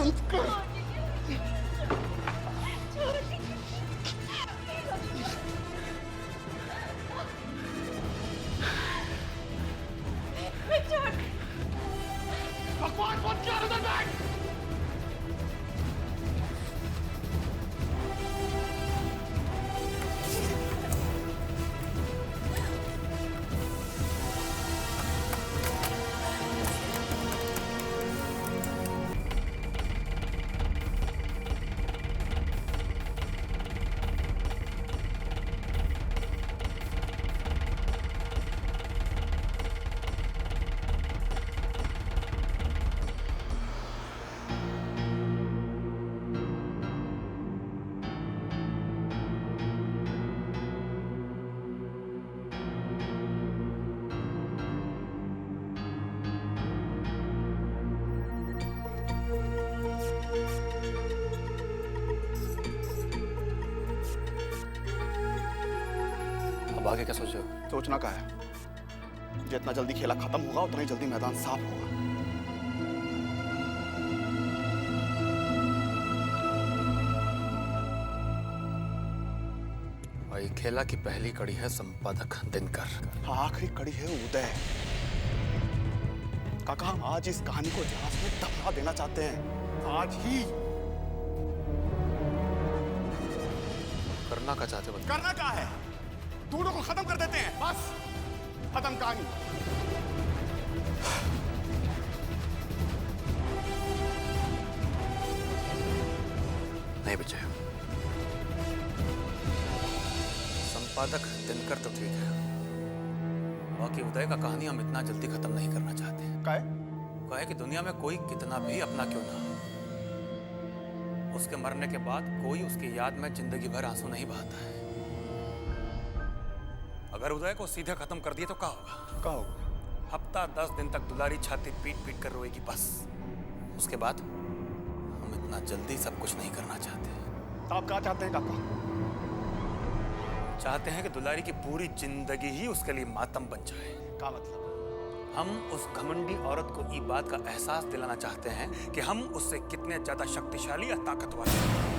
बंद कर। बकवास मत कर, उधर बैठ। अब आगे क्या सोचे हो? सोचना क्या है, जितना जल्दी खेला खत्म होगा उतना ही जल्दी मैदान साफ होगा। भाई खेला की पहली कड़ी है संपादक दिनकर, आखिरी कड़ी है उदय। काका हम आज इस कहानी को इतिहास में दफना देना चाहते हैं, आज ही। करना क्या चाहते हो? करना क्या है, दोनों को खत्म कर देते हैं, बस खत्म कहानी। नहीं विजय, संपादक दिनकर तो ठीक है, बाकी उदय का कहानी हम इतना जल्दी खत्म नहीं करना चाहते। क्या है कि दुनिया में कोई कितना भी अपना क्यों ना हो, उसके मरने के बाद कोई उसकी याद में जिंदगी भर आंसू नहीं बहाता है। अगर उदय को सीधे खत्म कर दिए तो क्या होगा? क्या होगा? हफ्ता 10 दिन तक दुलारी छाती पीट पीट कर रोएगी बस। उसके बाद हम इतना जल्दी सब कुछ नहीं करना चाहते। आप क्या चाहते हैं काका? चाहते हैं कि दुलारी की पूरी जिंदगी ही उसके लिए मातम बन जाए। क्या मतलब? हम उस घमंडी औरत को ये बात का एहसास दिलाना चाहते हैं कि हम उससे कितने ज्यादा शक्तिशाली या ताकतवर हैं।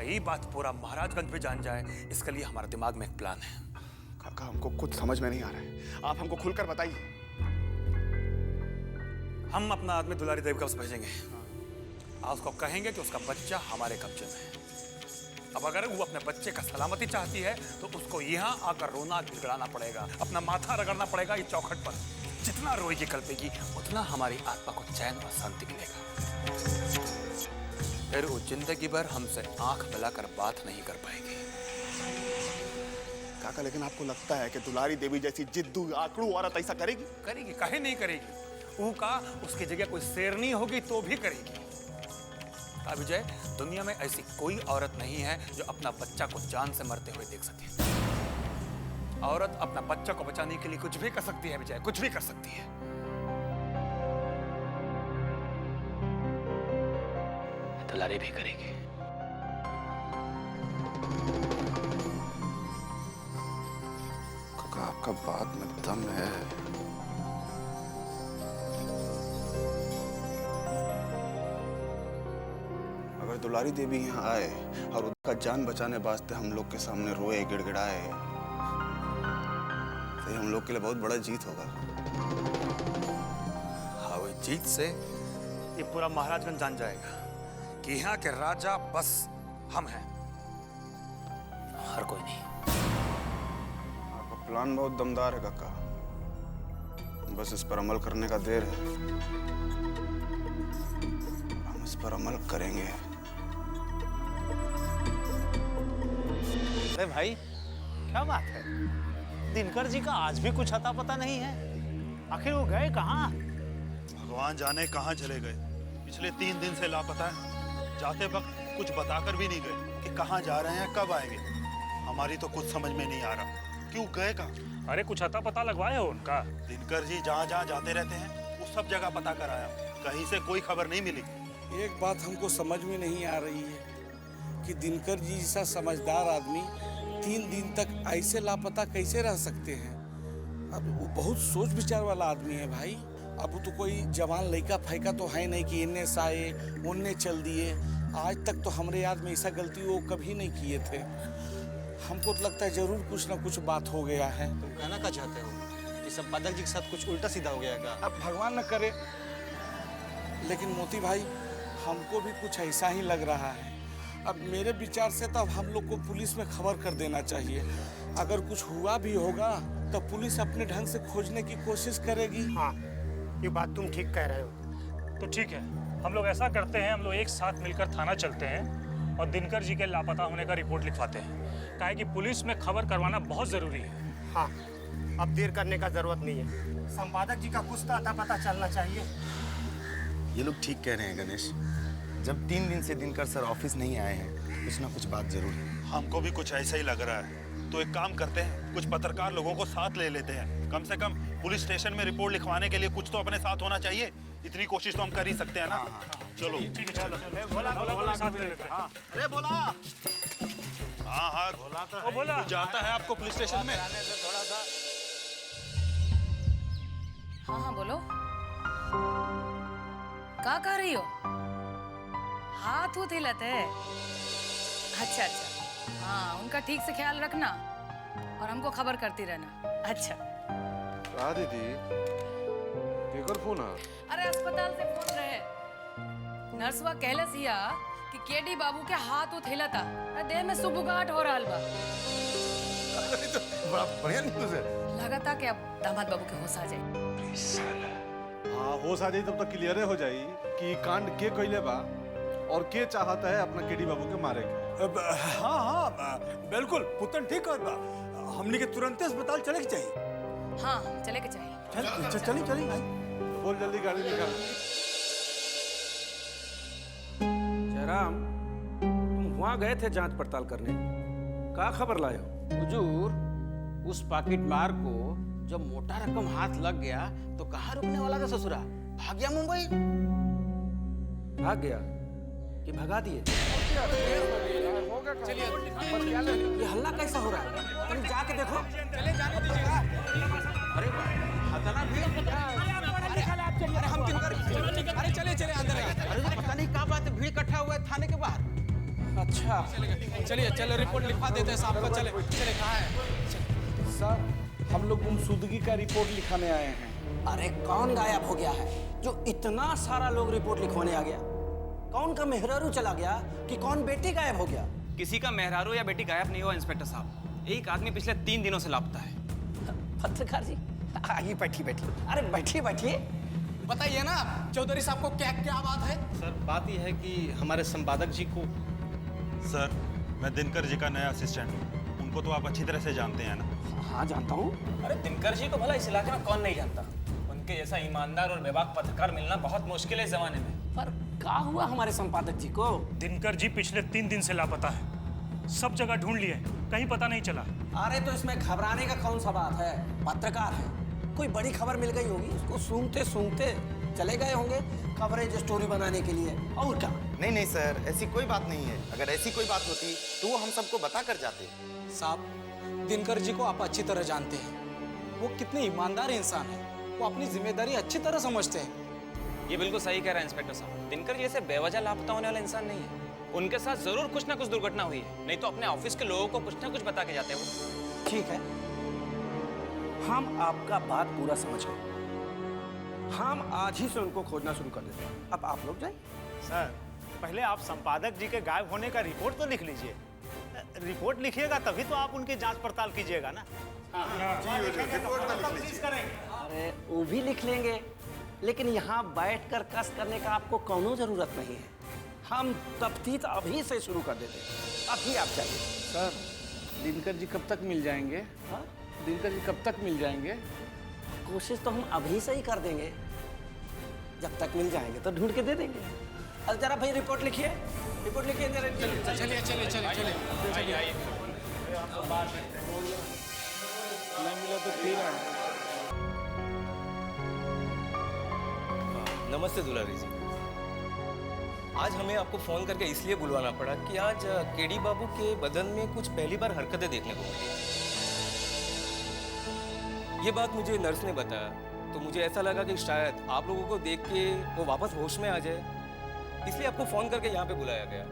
ये बात पूरा महाराजगंज भी जान जाए, इसके लिए हमारे दिमाग में एक प्लान है। काका हमको कुछ समझ में नहीं आ रहा है, आप हमको खुलकर बताइए। हम अपना आदमी दुलारी देवी का पास भेजेंगे और उसको कहेंगे कि उसका बच्चा हमारे कब्जे में है। अब अगर वो अपने बच्चे का सलामती चाहती है तो उसको यहाँ आकर रोना गिड़गिड़ाना पड़ेगा, अपना माथा रगड़ना पड़ेगा इस चौखट पर। जितना रोएगी कल्पेगी उतना हमारी आत्मा को चैन और शांति मिलेगा। फिर वो जिंदगी भर हमसे आंख मिलाकर बात नहीं कर पाएगी। काका लेकिन आपको लगता है कि दुलारी देवी जैसी जिद्दू आकड़ू औरत ऐसा करेगी? करेगी, काहे नहीं करेगी। वो का उसकी जगह कोई शेरनी होगी तो भी करेगी। विजय, दुनिया में ऐसी कोई औरत नहीं है जो अपना बच्चा को जान से मरते हुए देख सके। औरत अपना बच्चा को बचाने के लिए कुछ भी कर सकती है विजय, कुछ भी कर सकती है। दुलारी भी करेगी। काका आपका बात में दम है। अगर दुलारी देवी यहाँ आए और उसका जान बचाने वास्ते हम लोग के सामने रोए गिड़गिड़ाए तो ये हम लोग के लिए बहुत बड़ा जीत होगा। हाँ, वो जीत से ये पूरा महाराजगंज जान जाएगा कि यहाँ के राजा बस हम हैं, हर कोई नहीं। आपका प्लान बहुत दमदार है काका, बस इस पर अमल करने का देर है। हम इस पर अमल करेंगे। अरे भाई क्या बात है, दिनकर जी का आज भी कुछ अता पता नहीं है। आखिर वो गए कहाँ? भगवान जाने कहाँ चले गए। पिछले 3 दिन से लापता है। जाते वक्त कुछ बताकर भी नहीं गए कि कहाँ जा रहे हैं, कब आएंगे। हमारी तो कुछ समझ में नहीं आ रहा, क्यों गए कहाँ? अरे कुछ अता पता लगवाए हो उनका? दिनकर जी जहाँ जहाँ जाते रहते हैं वो सब जगह पता कर आया, कहीं से कोई खबर नहीं मिली। एक बात हमको समझ में नहीं आ रही है कि दिनकर जी जैसा समझदार आदमी 3 दिन तक ऐसे लापता कैसे रह सकते हैं। अब वो बहुत सोच विचार वाला आदमी है भाई। अब तो कोई जवान लड़का फैका तो है नहीं कि इन्ने साए उनने चल दिए। आज तक तो हमारे याद में ऐसा गलती वो कभी नहीं किए थे। हमको तो लगता है जरूर कुछ ना कुछ बात हो गया है। तुम कहना क्या चाहते हो कि संपादक जी के साथ कुछ उल्टा सीधा हो गया क्या? अब भगवान न करे, लेकिन मोती भाई हमको भी कुछ ऐसा ही लग रहा है। अब मेरे विचार से तो अब हम लोग को पुलिस में खबर कर देना चाहिए। अगर कुछ हुआ भी होगा तो पुलिस अपने ढंग से खोजने की कोशिश करेगी। हाँ, ये बात तुम ठीक कह रहे हो। तो ठीक है, हम लोग ऐसा करते हैं, हम लोग एक साथ मिलकर थाना चलते हैं और दिनकर जी के लापता होने का रिपोर्ट लिखवाते हैं। काहे कि पुलिस में खबर करवाना बहुत ज़रूरी है। हाँ, अब देर करने का जरूरत नहीं है। संपादक जी का कुछ तो अता पता चलना चाहिए। ये लोग ठीक कह रहे हैं गणेश। जब 3 दिन से दिनकर सर ऑफिस नहीं आए हैं, कुछ ना कुछ बात जरूर है। हमको भी कुछ ऐसा ही लग रहा है। तो एक काम करते हैं, कुछ पत्रकार लोगों को साथ ले लेते हैं। कम से कम पुलिस स्टेशन में रिपोर्ट लिखवाने के लिए कुछ तो अपने साथ होना चाहिए। इतनी कोशिश तो हम कर ही सकते हैं ना। चलो ठीक है, चलो। बोला साथ ले लेते हैं। अरे बोला। हाँ हाँ वो बोला जाता है आपको पुलिस स्टेशन में। हाँ हाँ बोलो, क्या कर रही हो? हाथ उठ हिलाते है? अच्छा अच्छा, हाँ उनका ठीक से ख्याल रखना और हमको खबर करती रहना। अच्छा दीदी केकर फोन है? अरे अस्पताल से फोन रहे। नर्सवा कहले सिया कि केडी बाबू के हाथ उठ हिलता, देह में सुबुगाहट हो रहा बा। तो बड़ा बढ़िया न्यूज़ है। लगता कि अब दामाद बाबू के होश आ जाए। हाँ, होश आ जाई तब तो क्लियर हो जाई कि कांड के कइले बा और के चाहता है अपना केडी बाबू के मारे के। हाँ हाँ बिल्कुल, पुतन ठीक कर बा। हमने के तुरंत अस्पताल चले के चाहिए। हाँ चले के चाहिए। चली चली भाई। बोल जल्दी गाड़ी निकाल। जयराम, तुम वहाँ गए थे जांच पड़ताल करने, क्या खबर लाए हो? हुजूर, उस पॉकेट मार को जब मोटा रकम हाथ लग गया तो कहाँ रुकने वाला था ससुरा? भाग गया मुंबई। भाग गया कि भगा दिए? ये हल्ला कैसा हो रहा है? तुम जाके देखो। चले जाने दीजिएगा। अरे हतना भीड़। अरे हम किधर? अरे चले चले अंदर। अरे पता नहीं क्या बात है, भीड़ इकट्ठा हुआ है थाने के बाहर। अच्छा चलिए चलो रिपोर्ट लिखवा देते हैं साहब को। चले चले कहाँ है? सर, हम लोग गुमशुदगी का रिपोर्ट लिखाने आए हैं। अरे कौन गायब हो गया है जो इतना सारा लोग रिपोर्ट लिखवाने आ गया? कौन का मेहरारू चला गया कि कौन बेटी गायब हो गया? किसी का मेहरारू या बेटी गायब नहीं हुआ इंस्पेक्टर साहब। एक आदमी पिछले 3 दिनों से लापता है। पत्रकार जी आइए, बैठिए बैठिए। अरे बैठिए बैठिए, बताइए ना चौधरी साहब को क्या क्या बात है? सर बात यह है कि हमारे संपादक जी को। सर, मैं दिनकर जी का नया असिस्टेंट हूँ। उनको तो आप अच्छी तरह से जानते हैं ना? हाँ जानता हूँ। अरे दिनकर जी को भला इस इलाके में कौन नहीं जानता? उनके जैसा ईमानदार और बेबाक पत्रकार मिलना बहुत मुश्किल है इस जमाने में। पर क्या हुआ हमारे संपादक जी को? दिनकर जी पिछले 3 दिन से लापता है। सब जगह ढूंढ लिए, कहीं पता नहीं चला। अरे तो इसमें घबराने का कौन सा बात है? पत्रकार है, कोई बड़ी खबर मिल गई होगी, उसको सूंघते सूंघते चले गए होंगे कवरेज स्टोरी बनाने के लिए। और क्या? नहीं सर, ऐसी कोई बात नहीं है। अगर ऐसी कोई बात होती तो वो हम सबको बता कर जाते। साहब, दिनकर जी को आप अच्छी तरह जानते हैं। वो कितने ईमानदार इंसान हैं। वो अपनी जिम्मेदारी अच्छी तरह समझते हैं। ये बिल्कुल सही कह रहा है इंस्पेक्टर साहब। दिनकर जी ऐसे बेवजह लापता होने वाला इंसान नहीं है। उनके साथ जरूर कुछ ना कुछ दुर्घटना हुई है, नहीं तो अपने ऑफिस के लोगों को कुछ ना कुछ बता के जाते वो। ठीक है, हम आपका बात पूरा समझ गए। हम आज ही से उनको खोजना शुरू कर देते हैं। अब आप लोग जाइए। सर, पहले आप संपादक जी के गायब होने का रिपोर्ट तो लिख लीजिए। रिपोर्ट लिखिएगा तभी तो आप उनकी जांच पड़ताल कीजिएगा ना। अरे वो भी लिख लेंगे, लेकिन यहाँ बैठकर कस करने का आपको कौनो जरूरत नहीं है। हम तफ्तीश अभी से शुरू कर देते हैं। अभी आप जाइए। सर, दिनकर जी कब तक मिल जाएंगे? हाँ? दिनकर जी कब तक मिल जाएंगे? कोशिश तो हम अभी से ही कर देंगे। जब तक मिल जाएंगे तो ढूंढ के दे देंगे। अरे जरा भाई रिपोर्ट लिखिए, रिपोर्ट लिखिए जरा। चलिए चलिए चलिए चलिए। नहीं मिला तो फिर आए। नमस्ते दुलारी जी। आज हमें आपको फोन करके इसलिए बुलवाना पड़ा कि आज केडी बाबू के बदन में कुछ पहली बार हरकतें देखने को मिली। ये बात मुझे नर्स ने बताया तो मुझे ऐसा लगा कि शायद आप लोगों को देख के वो वापस होश में आ जाए, इसलिए आपको फ़ोन करके यहाँ पे बुलाया गया।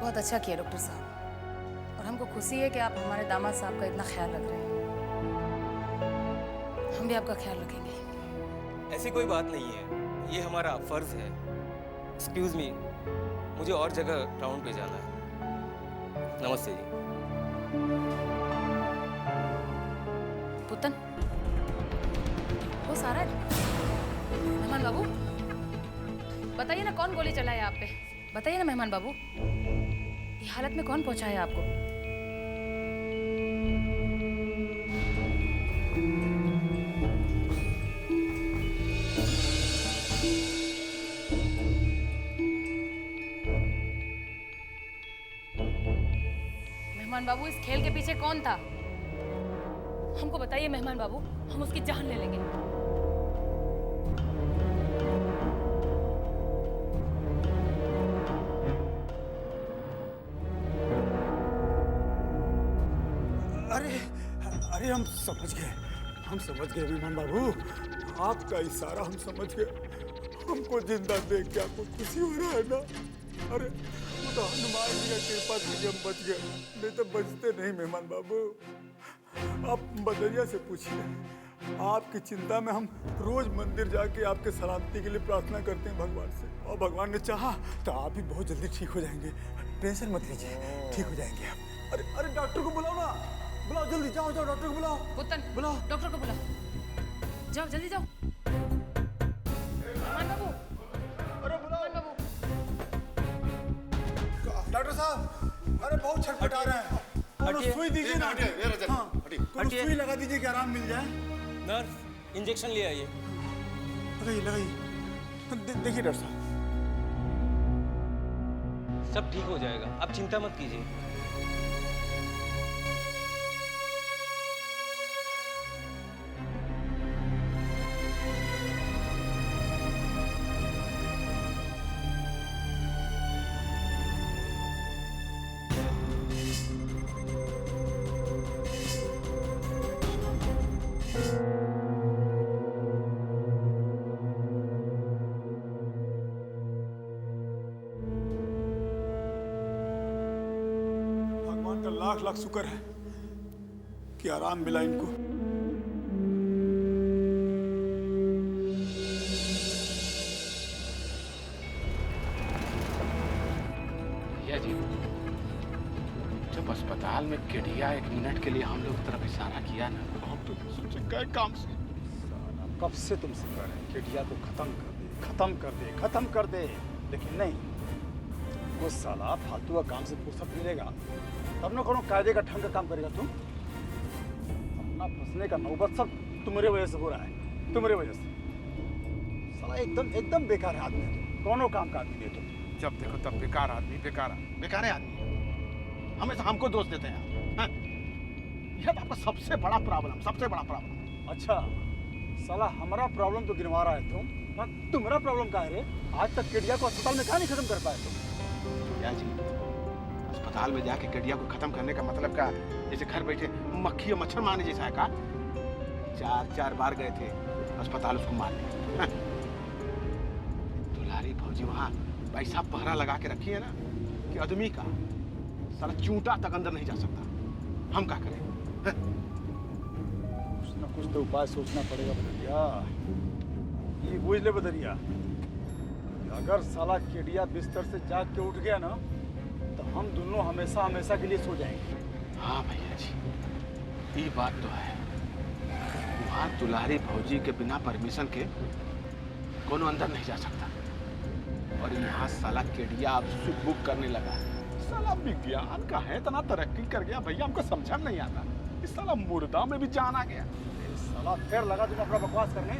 बहुत अच्छा किया डॉक्टर साहब, और हमको खुशी है कि आप हमारे दामाद साहब का इतना ख्याल रख रहे हैं। हम भी आपका ख्याल रखेंगे। ऐसी कोई बात नहीं है, ये हमारा फर्ज है। एक्सक्यूज मी, मुझे और जगह टाउन पे जाना है। नमस्ते जी। पुतन, वो सारा है। मेहमान बाबू, बताइए ना कौन गोली चलाए आप पे? बताइए ना मेहमान बाबू, ये हालत में कौन पहुंचा है आपको? मेहमान बाबू, इस खेल के पीछे कौन था? हमको बताइए मेहमान बाबू, हम उसकी जान ले लेंगे। अरे हम समझ गए मेहमान बाबू, आपका इशारा हम समझ गए। हमको जिंदा देख के आपको खुशी हो रहा है ना? अरे वो तो हनुमान जी का कृपा से हम बच गए, नहीं तो बचते नहीं मेहमान बाबू। आप बदरिया से पूछिए, आपकी चिंता में हम रोज मंदिर जाके आपके सलामती के लिए प्रार्थना करते हैं भगवान से, और भगवान ने चाहा तो आप भी बहुत जल्दी ठीक हो जाएंगे। टेंशन मत लीजिए, ठीक हो जाएंगे आप। अरे डॉक्टर को बुलाओ ना, बुलाओ जल्दी, जाओ डॉक्टर को बुलाओ। पुतन, बुलाओ डॉक्टर को बुलाओ, जाओ जल्दी जाओ। मेहमान बाबू, अरे बुलाओ मेहमान बाबू। डॉक्टर साहब, अरे बहुत छटपटा रहे हैं, कोनो सुई दीजिए ना। हाँ, कोनो सुई लगा दीजिए कि आराम मिल जाए। नर्स, इंजेक्शन ले आइए। लगाइए। देखिए डॉक्टर साहब, सब ठीक हो जाएगा, आप चिंता मत कीजिए। भगवान का लाख लाख शुक्र है कि आराम मिला इनको। भैया जी, जब अस्पताल में केडिया 1 मिनट के लिए हम लोग की तरफ इशारा किया ना, तो हम तो सोचे गए काम से। कब से तुमसे कह रहे हैं केडिया को खत्म कर दे, खत्म कर दे, खत्म कर दे, लेकिन नहीं। वो साला फालतू का काम से फुर्सत मिलेगा तब ना कोनो कायदे का ढंग का काम करेगा। तुम अपना फंसने का नौबत सब तुम्हारे वजह से हो रहा है, तुम्हारे वजह से। साला एकदम बेकार है आदमी, कोनो काम का आदमी है तुम। जब देखो तब बेकार आदमी, बेकार आदमी, हमेशा हमको दोष देते हैं। हाँ? यह तो आपका सबसे बड़ा प्रॉब्लम। अच्छा, साला हमारा प्रॉब्लम तो गिनवा रहा है तुम, हाँ? तुम्हारा प्रॉब्लम क्या है रे? आज तक केडिया को अस्पताल में कहाँ नहीं खत्म कर पाए तुम? भैया जी, अस्पताल में जाके केडिया को खत्म करने का मतलब क्या? जैसे घर बैठे मक्खी और मच्छर मारने जैसा है का? 4 बार गए थे अस्पताल उसको मारने। हाँ? दुलारी भौजी वहाँ पैसा पहरा लगा के रखी है ना कि आदमी का साला चूंटा तक अंदर नहीं जा सकता। हम क्या करें? हाँ? कुछ ना कुछ तो उपाय सोचना पड़ेगा बदरिया। ये बुझ ले बदरिया, अगर साला केडिया बिस्तर से जाग के उठ गया ना, तो हम दोनों हमेशा हमेशा के लिए सो जाएंगे। हाँ भैया जी, ये बात तो है। वहाँ दुलारी भौजी के बिना परमिशन के कोनो अंदर नहीं जा सकता, और यहाँ साला केडिया अब सुख बुक करने लगा। साला विज्ञान का है, इतना तरक्की कर गया भैया, हमको समझ नहीं आता। इस साला मुर्दा में भी जान आ गया। साला फिर लगा तुम अपना बकवास करने।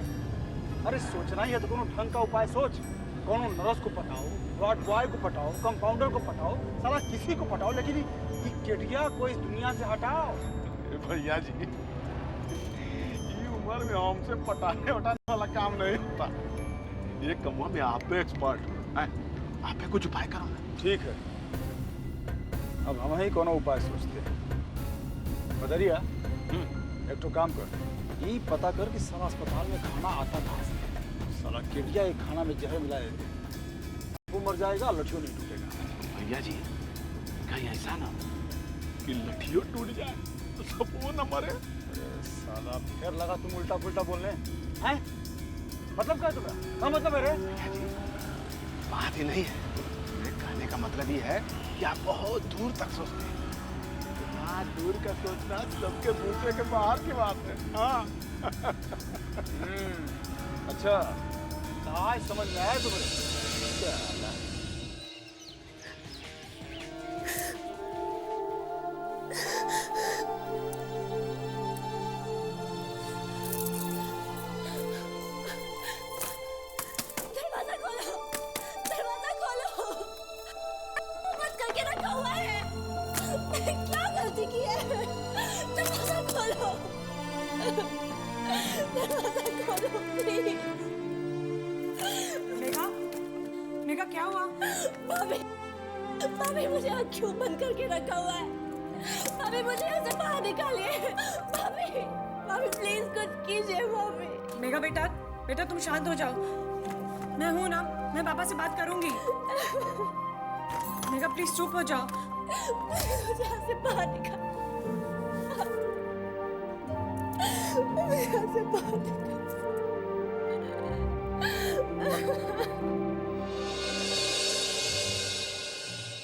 अरे सोचना ही है तो कोनो ढंग का उपाय सोच। कोनो नर्स को पटाओ, वार्ड बॉय को पटाओ, कंपाउंडर को पटाओ, साला किसी को पटाओ, लेकिन ये केडिया को इस दुनिया से हटाओ। भैया जी, ये उम्र में हमसे पटाने वटाने वाला काम नहीं होता। ये कमुआ में आप तो एक्सपर्ट हैं, आप पे कुछ उपाय करो ना। ठीक है, अब हम ही कोनो उपाय सोचते हैं। बदरिया, एक तो काम कर, ये पता कर कि साला अस्पताल में खाना आता कहाँ से। साला केडिया एक खाना में जहर मिलाए, वो मर जाएगा, लठियों नहीं टूटेगा। भैया जी कहीं ऐसा ना हो कि लठियों टूट जाए तो सब वो न मरे। अरे साला फिर लगा तुम उल्टा पुल्टा बोलने हैं? मतलब क्या है तुम्हारा? क्या मतलब है रे? भैया जी बात ही नहीं है, मेरे कहने का मतलब ये है कि आप बहुत दूर तक सोचते हैं। इतना दूर का सोचना सबके बूते के बाहर की बात है। हाँ अच्छा, आज समझ में आया तुम्हें? क्या दरवाजा खोलो, दरवाजा खोलो। बंद करके रखा हुआ है। क्या गलती की है? दरवाजा खोलो, दरवाजा खोलो प्लीज। मेघा, मेघा क्या हुआ? भाभी, भाभी मुझे क्यों बंद करके रखा हुआ है? भाभी मुझे यहाँ से बाहर निकालिए। भाभी, भाभी प्लीज कुछ कीजिए भाभी। मेघा बेटा, बेटा तुम शांत हो जाओ। मैं हूं ना, मैं पापा से बात करूंगी। मेघा प्लीज चुप हो जाओ। मुझे यहाँ से बाहर निकाल, मुझे यहाँ से बाहर निकाल।